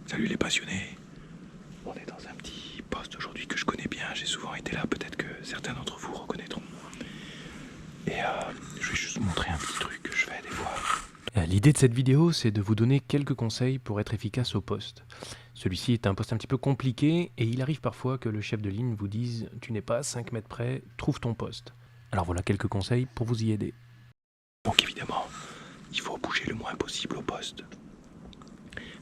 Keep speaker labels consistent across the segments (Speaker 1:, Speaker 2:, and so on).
Speaker 1: Salut les passionnés. On est dans un petit poste aujourd'hui que je connais bien, j'ai souvent été là, peut-être que certains d'entre vous reconnaîtront. Et je vais juste montrer un petit truc que je fais des fois.
Speaker 2: L'idée de cette vidéo, c'est de vous donner quelques conseils pour être efficace au poste. Celui-ci est un poste un petit peu compliqué et il arrive parfois que le chef de ligne vous dise « tu n'es pas à 5 mètres près, trouve ton poste ». Alors voilà quelques conseils pour vous y aider.
Speaker 1: Donc évidemment, il faut bouger le moins possible au poste.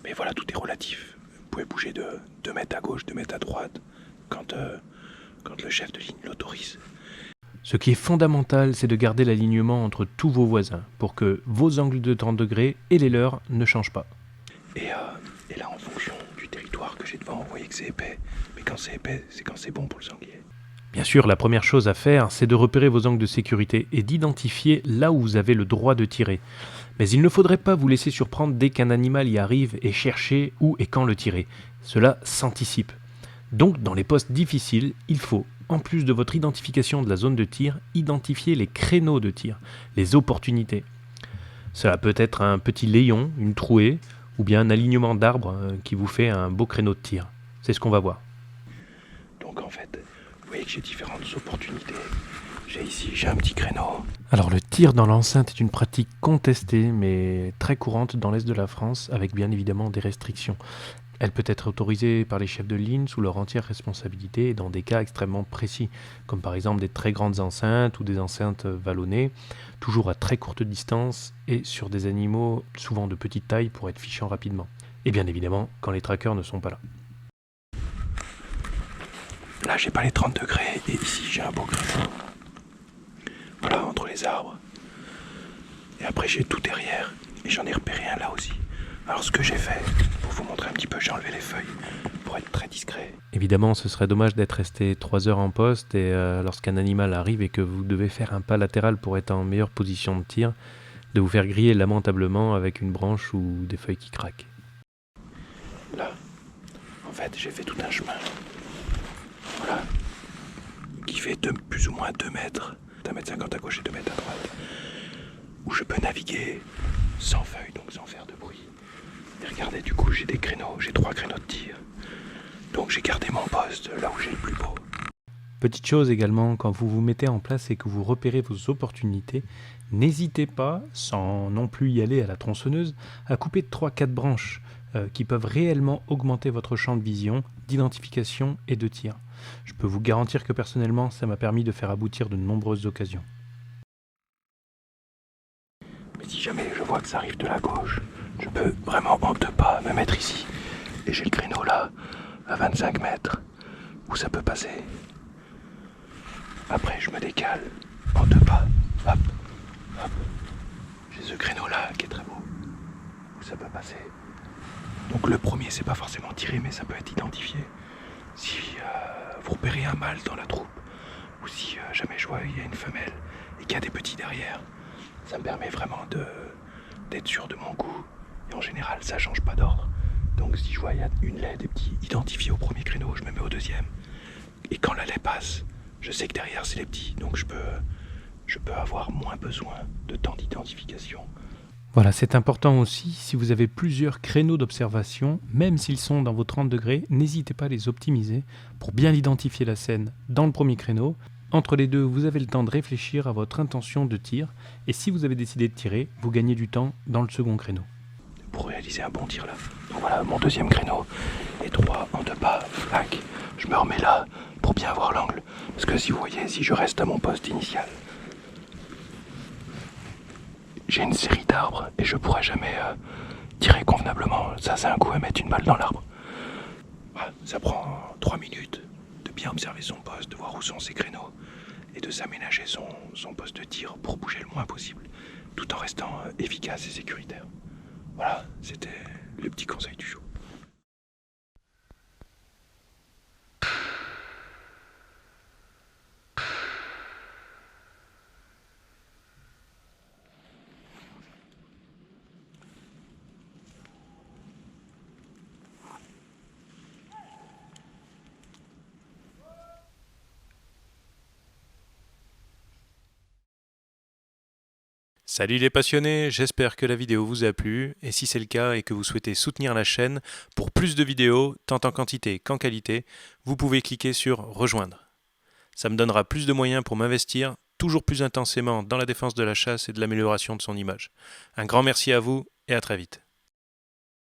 Speaker 1: Mais voilà, tout est relatif. Vous pouvez bouger de 2 mètres à gauche, 2 mètres à droite, quand le chef de ligne l'autorise.
Speaker 2: Ce qui est fondamental, c'est de garder l'alignement entre tous vos voisins pour que vos angles de 30 degrés et les leurs ne changent pas.
Speaker 1: Et là, en fonction du territoire que j'ai devant, vous voyez que c'est épais. Mais quand c'est épais, c'est quand c'est bon pour le sanglier.
Speaker 2: Bien sûr, la première chose à faire, c'est de repérer vos angles de sécurité et d'identifier là où vous avez le droit de tirer. Mais il ne faudrait pas vous laisser surprendre dès qu'un animal y arrive et chercher où et quand le tirer. Cela s'anticipe. Donc, dans les postes difficiles, il faut, en plus de votre identification de la zone de tir, identifier les créneaux de tir, les opportunités. Cela peut être un petit layon, une trouée, ou bien un alignement d'arbres qui vous fait un beau créneau de tir. C'est ce qu'on va voir.
Speaker 1: Donc en fait, vous voyez que j'ai différentes opportunités. J'ai un petit créneau.
Speaker 2: Alors le tir dans l'enceinte est une pratique contestée mais très courante dans l'est de la France avec bien évidemment des restrictions. Elle peut être autorisée par les chefs de ligne sous leur entière responsabilité et dans des cas extrêmement précis, comme par exemple des très grandes enceintes ou des enceintes vallonnées, toujours à très courte distance et sur des animaux souvent de petite taille pour être fichants rapidement. Et bien évidemment quand les trackers ne sont pas là.
Speaker 1: Là, j'ai pas les 30 degrés et ici, j'ai un beau créneau. Voilà, entre les arbres. Et après, j'ai tout derrière et j'en ai repéré un là aussi. Alors, ce que j'ai fait, pour vous montrer un petit peu, j'ai enlevé les feuilles pour être très discret.
Speaker 2: Évidemment, ce serait dommage d'être resté 3 heures en poste et lorsqu'un animal arrive et que vous devez faire un pas latéral pour être en meilleure position de tir, de vous faire griller lamentablement avec une branche ou des feuilles qui craquent.
Speaker 1: Là, en fait, j'ai fait tout un chemin. Voilà. Qui fait plus ou moins 2 mètres. 1,50 m à gauche et 2 mètres à droite. Où je peux naviguer sans feuilles, donc sans faire de bruit. Et regardez, du coup, j'ai 3 créneaux de tir. Donc j'ai gardé mon poste là où j'ai le plus beau.
Speaker 2: Petite chose également, quand vous vous mettez en place et que vous repérez vos opportunités, n'hésitez pas, sans non plus y aller à la tronçonneuse, à couper 3-4 branches qui peuvent réellement augmenter votre champ de vision, d'identification et de tir. Je peux vous garantir que personnellement, ça m'a permis de faire aboutir de nombreuses occasions.
Speaker 1: Mais si jamais je vois que ça arrive de la gauche, je peux vraiment en 2 pas me mettre ici. Et j'ai le créneau là, à 25 mètres, où ça peut passer. Après, je me décale en 2 pas. Hop, hop. J'ai ce créneau là qui est très beau, où ça peut passer. Donc le premier, c'est pas forcément tiré, mais ça peut être identifié. Si vous repérez un mâle dans la troupe, ou si jamais je vois qu'il y a une femelle et qu'il y a des petits derrière, ça me permet vraiment d'être sûr de mon coup. Et en général, ça change pas d'ordre. Donc si je vois il y a une laie, des petits identifiés au premier créneau, je me mets au deuxième. Et quand la laie passe, je sais que derrière c'est les petits, donc je peux avoir moins besoin de temps d'identification.
Speaker 2: Voilà, c'est important aussi, si vous avez plusieurs créneaux d'observation, même s'ils sont dans vos 30 degrés, n'hésitez pas à les optimiser pour bien identifier la scène dans le premier créneau. Entre les deux, vous avez le temps de réfléchir à votre intention de tir, et si vous avez décidé de tirer, vous gagnez du temps dans le second créneau.
Speaker 1: Pour réaliser un bon tir là. Donc voilà, mon deuxième créneau est droit en 2 pas, flac. Je me remets là pour bien voir l'angle. Parce que si vous voyez, si je reste à mon poste initial, j'ai une série d'arbres et je pourrais jamais tirer convenablement. Ça, c'est un coup à mettre une balle dans l'arbre. Voilà, ça prend 3 minutes de bien observer son poste, de voir où sont ses créneaux et de s'aménager son poste de tir pour bouger le moins possible, tout en restant efficace et sécuritaire. Voilà, c'était le petit conseil du jour.
Speaker 2: Salut les passionnés, j'espère que la vidéo vous a plu, et si c'est le cas et que vous souhaitez soutenir la chaîne pour plus de vidéos, tant en quantité qu'en qualité, vous pouvez cliquer sur Rejoindre. Ça me donnera plus de moyens pour m'investir toujours plus intensément dans la défense de la chasse et de l'amélioration de son image. Un grand merci à vous et à très vite.